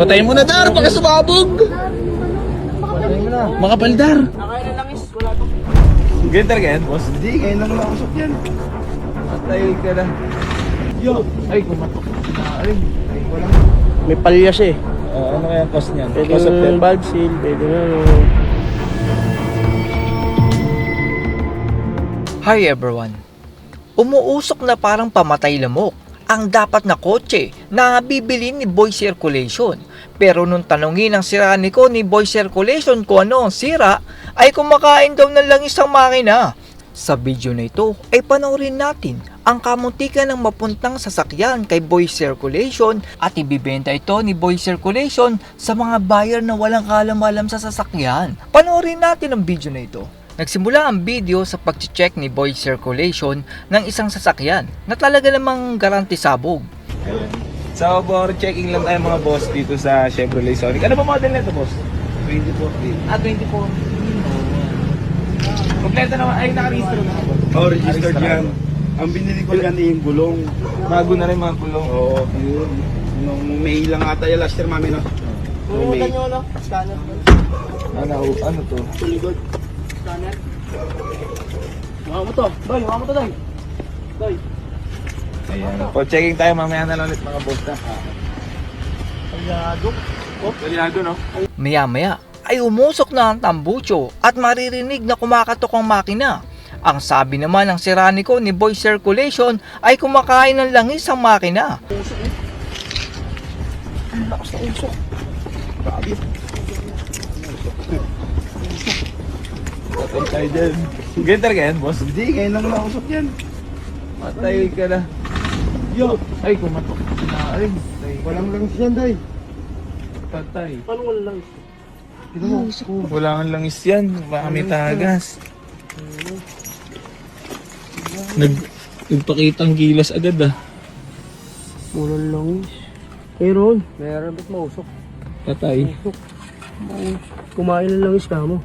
Patayin mo na, Dar! Baka sumabog! Makapaldar! Nakain na langis, wala to. Ganyan talaga yan, boss? Hindi, ngayon lang nakusok yan. Patay ka na. Yo! Ay, kumatok. Ay, walang... May palyas eh. ano kaya ang cost niyan? Pwede Cost of yung death? valve seal, pwede nga Hi everyone! Umuusok na parang pamatay lamok ang dapat na kotse na bibili ni Boy Circulation. Pero nung tanungin ang siraniko ni Boy Circulation kung ano ang sira, ay kumakain daw ng langis ang makina. Sa video na ito ay panoorin natin ang kamuntikan ng mapuntang sasakyan kay Boy Circulation at ibibenta ito ni Boy Circulation sa mga buyer na walang kaalam-alam sa sasakyan. Panoorin natin ang video na ito. Nagsimula ang video sa pag-check ni Boy Circulation ng isang sasakyan na talaga namang garanti sabog. So, for checking lang tayo mga boss dito sa Chevrolet Sonic. Ano ba model nito, boss? 2014. 24. Kompleto naman. Ay, naka-register na ako. Oh, registered yan. Ang binili ko yan yung gulong. Bago na rin mga kulong. Oo, yun. Nung May lang ata yung last year, mami, no? Nung May. nyo, no? Scanner. Ano to? Tuligod. Scanner. Hawa mo to. Doy, hawa mo to, Doy. Doy. Ayan. For checking tayo mamaya na lang ulit mga boss na. Palyado. Oh, Kaliado, no? Maya-maya ay umusok na ang tambucho at maririnig na kumakatok ang makina. Ang sabi naman ng siraniko ni Boy Circulation ay kumakain ng langis ang makina. lakas na usok. Grabe. Patay tayo dyan. Ganyan talaga yan, boss? Hindi, ngayon lang nakusok yan. Patay ka na. Yo! Ay, kumatok. Ay, Walang langis yan, day. patay. Paano wala langis? Tignan mo. Wala kang langis yan. Baka may tagas. Nagpakitang gilas agad ah. Walang langis. Mayroon. Meron, ba't mausok? Patay. Usok. Kumain ng langis ka mo.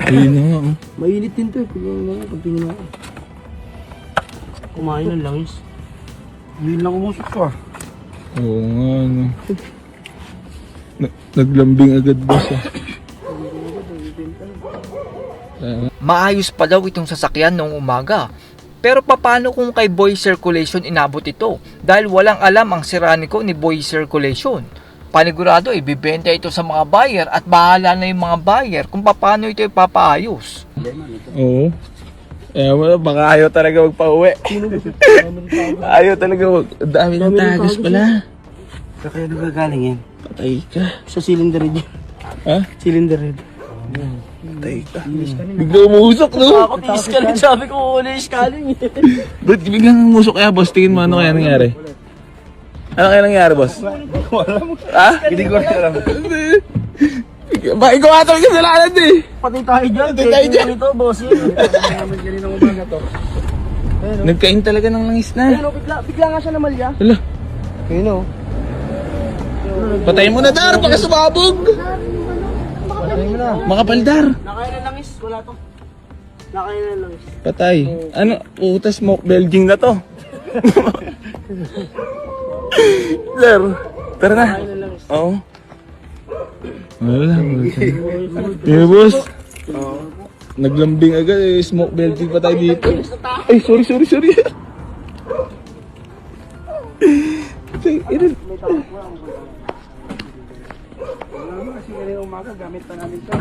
Ayun na nga oh. Mainit din to eh. Pagtingin ako. Kumain ng langis. Hindi lang umusok ko. Oo nga ano. Naglambing agad boss ah. Maayos pa daw itong sasakyan noong umaga. Pero paano kung kay Boy Circulation inabot ito? Dahil walang alam ang siraniko ni Boy Circulation. Panigurado ibibenta ito sa mga buyer at bahala na yung mga buyer kung paano ito ipapaayos. Oo. Wala, baka ayaw talaga magpa-uwi. Ayaw talaga dami ng tagas pala. Sa kaya nagagaling yan? Patay ka. Sa cylinder head yan. Ha? Cylinder head. Patay ka. Bigla umusok no? Ako tiis ka rin. Sabi ko uli iskaling. Ba't biglang umusok kaya boss? Tingin mo ano kaya nangyari? Ano kaya nangyari boss? Ha? Hindi ko rin alam. Ba, ikaw ata may kasalanan eh. Pati tayo dyan. Pati tayo dyan. Ito, boss yun. Namin kanina umaga to. Nagkain talaga ng langis na. Ayun, bigla nga siya namalya. Hala, Ayun o. patayin mo na Dar, baka sumabog. Patay mo na. Makapaldar. Nakain na langis. Wala to. Nakain na langis. Patay. Ano, puta smoke Belgian na to. Dar, tara na. Nakain na langis. Oo. Wala. Yeah, boss. Naglambing agad eh. Smoke Belgian pa tayo dito. Ay, sorry. Patay, ilan. May tawag ko lang. Kasi kanina umaga gamit pa namin ito.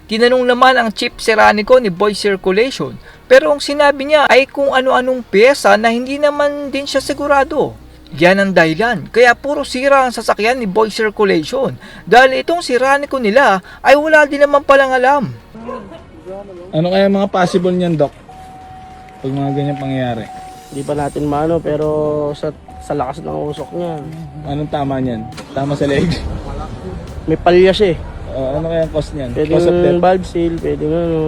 Tinanong naman ang chief siraniko ni Boy Circulation pero ang sinabi niya ay kung ano-anong pyesa na hindi naman din siya sigurado. Yan ang dahilan kaya puro sira ang sasakyan ni Boy Circulation dahil itong siraniko nila ay wala din naman palang alam. Ano kaya mga possible niyan, Doc? Pag mga ganyan pangyayari. Hindi pa natin maano pero sa lakas ng usok niya. Anong tama niyan? Tama sa leg? May palyas eh. Ano kaya ang cost niyan? Pwede Cost of yung death? valve seal, pwede nga ano.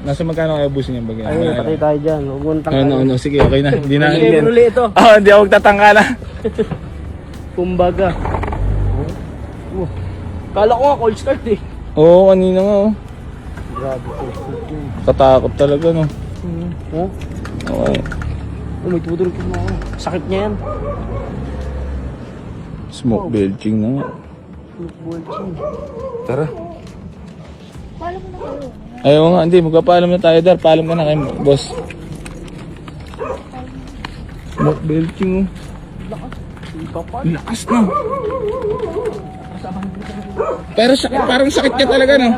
Nasa magkano kaya bus niyan? Bagay? Ayun, patay tayo dyan. Huwag mo nang Ano, sige, okay na. Hindi na Hindi yan. uli ito. Hindi ako magtatangka na. Kumbaga. Kala ko nga cold start eh. Oo, kanina nga oh. Grabe po. Katakot talaga no. Oh, Okay. may tutulog ko na ako. Sakit niya yan. Smoke belching na nga. Tara. Paalam mo na kayo. Ayaw nga, hindi. Magpapaalam na tayo, Dar. Paalam ka na kay boss. Smoke belching, oh. Lakas na. Pero sakit, parang sakit ka talaga, no?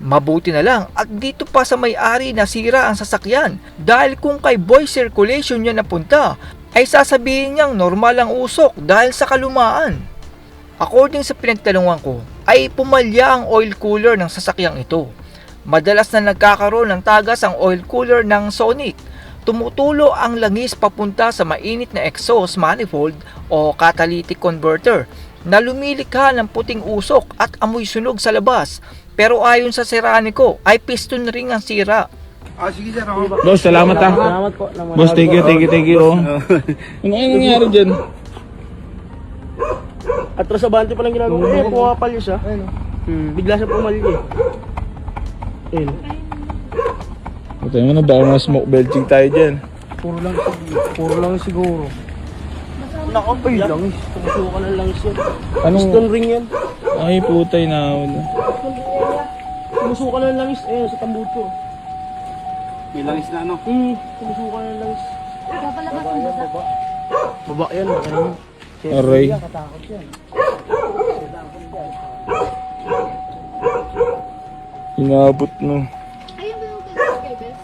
Mabuti na lang at dito pa sa may-ari nasira ang sasakyan dahil kung kay Boy Circulation niya napunta ay sasabihin niyang normal ang usok dahil sa kalumaan. According sa pinagtanungan ko ay pumalya ang oil cooler ng sasakyang ito. Madalas na nagkakaroon ng tagas ang oil cooler ng Sonic. Tumutulo ang langis papunta sa mainit na exhaust manifold o catalytic converter na lumilikha ng puting usok at amoy sunog sa labas. Pero ayon sa Serranico ay piston ring ang sira. Sige sir, ako. Boss, salamat ha. Salamat po. Boss, thank you. Oh. Ano yung nangyari dyan? Atras abante pa lang ginagawa. Pumapalyo siya. Bigla siya pumalyo eh. Ayun. Ito yung baka mga smoke belching tayo dyan. Puro lang siguro. Nakapay langis. Tumusukan ng langis yan. Anong? Piston ring yan. Ay, putay na. Tumusukan ng langis. Ayun, sa tambuto. May langis na ano. Tumusukan ng langis. Papalabas ang basa. Baba yan. Ayun. Aray. Katakot yan. Inabot no. Ayun ba yung kay Bes?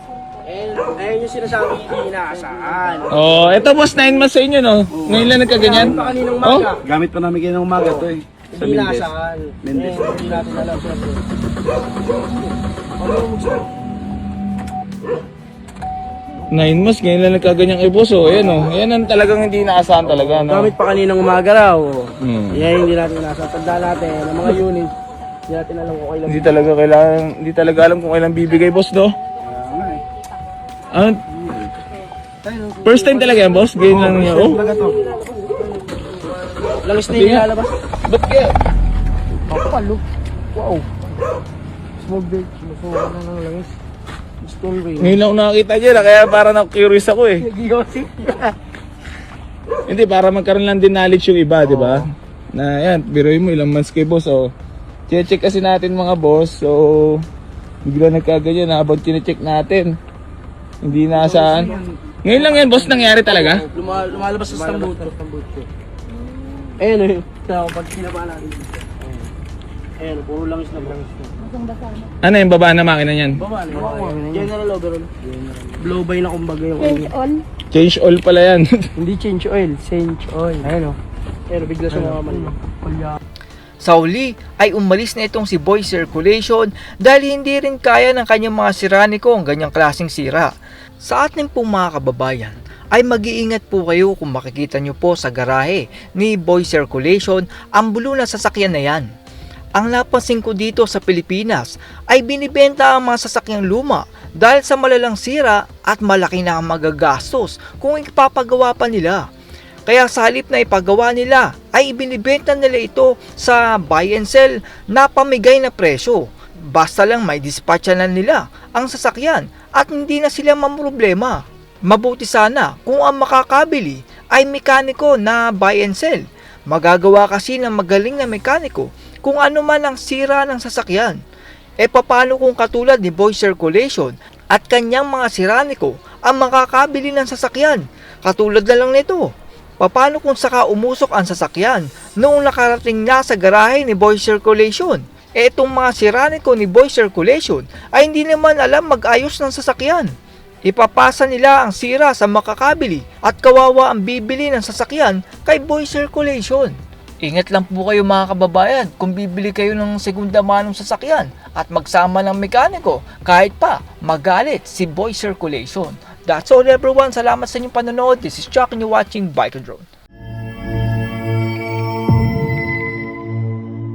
Ayun yung sinasabi hindi inaasahan. Oh, eto boss, 9 months sa inyo, no? Ngayon lang nagkaganyan? Pa kaninang Oh? maga. Gamit pa namin kayo ng umaga to eh. Sa Hindi Mendes. inaasahan. Mendes. Hindi natin alam siya. Ano yung gusto? 9 months, ngayon lang nagkaganyan kay boss, oh. Ayan, oh. Yan ang talagang hindi inaasahan talaga, no? Gamit pa kaninang umaga raw. Hmm. Hindi natin inaasahan. Tandaan natin ng mga unit. Hindi natin alam kung kailan. Hindi talaga alam kung kailan bibigay, boss, no? Ah, first time talaga yan, boss? Ganyan lang niya, oh. Langis na Hindi yung nga. nilalabas. Ba't kaya? Papalo. Wow. Small bed. Masuha na ng langis. Stone ring. Ngayon lang ako nakakita dyan, kaya parang na-curious ako, eh. Giyosi. Hindi, para magkaroon lang din knowledge yung iba, di ba? Na yan, biruin mo ilang months kay boss, oh. Check kasi natin mga boss, so bigla nagkaganyan habang chinecheck natin. Hindi naasahan. Ngayon lang yan, boss, nangyari talaga? Lumalabas sa stambuto. Ayun o. Pag sinaba natin dito. Ayun, puro langis na langis na. Basang basa na. Ano yung baba na makina niyan? Baba na. General overall. Blow by na kumbaga yung Change on. Change oil pala yan. Hindi change oil, change oil. Ayun o. Ayun, bigla siya nakamalima. Sa uli ay umalis na itong si Boy Circulation dahil hindi rin kaya ng kanyang mga Serranico ang ganyang klaseng sira. Sa ating pong mga kababayan ay mag-iingat po kayo kung makikita nyo po sa garahe ni Boy Circulation ang bulo na sasakyan na yan. Ang napansin ko dito sa Pilipinas ay binibenta ang mga sasakyang luma dahil sa malalang sira at malaki na ang magagastos kung ipapagawa pa nila. Kaya sa halip na ipagawa nila ay ibinibenta nila ito sa buy and sell na pamigay na presyo. Basta lang may dispatchanan nila ang sasakyan at hindi na sila mamroblema. Mabuti sana kung ang makakabili ay mekaniko na buy and sell. Magagawa kasi ng magaling na mekaniko kung ano man ang sira ng sasakyan. E paano kung katulad ni Boy Circulation at kanyang mga Serranico ang makakabili ng sasakyan? Katulad na lang nito. Paano kung saka umusok ang sasakyan noong nakarating na sa garahe ni Boy Circulation? Etong mga Serranico ni Boy Circulation ay hindi naman alam mag-ayos ng sasakyan. Ipapasa nila ang sira sa makakabili at kawawa ang bibili ng sasakyan kay Boy Circulation. Ingat lang po kayo mga kababayan kung bibili kayo ng segunda manong sasakyan at magsama ng mekaniko kahit pa magalit si Boy Circulation. That's all everyone. Salamat sa inyong panonood. This is Chuck and you're watching Bike and Drone.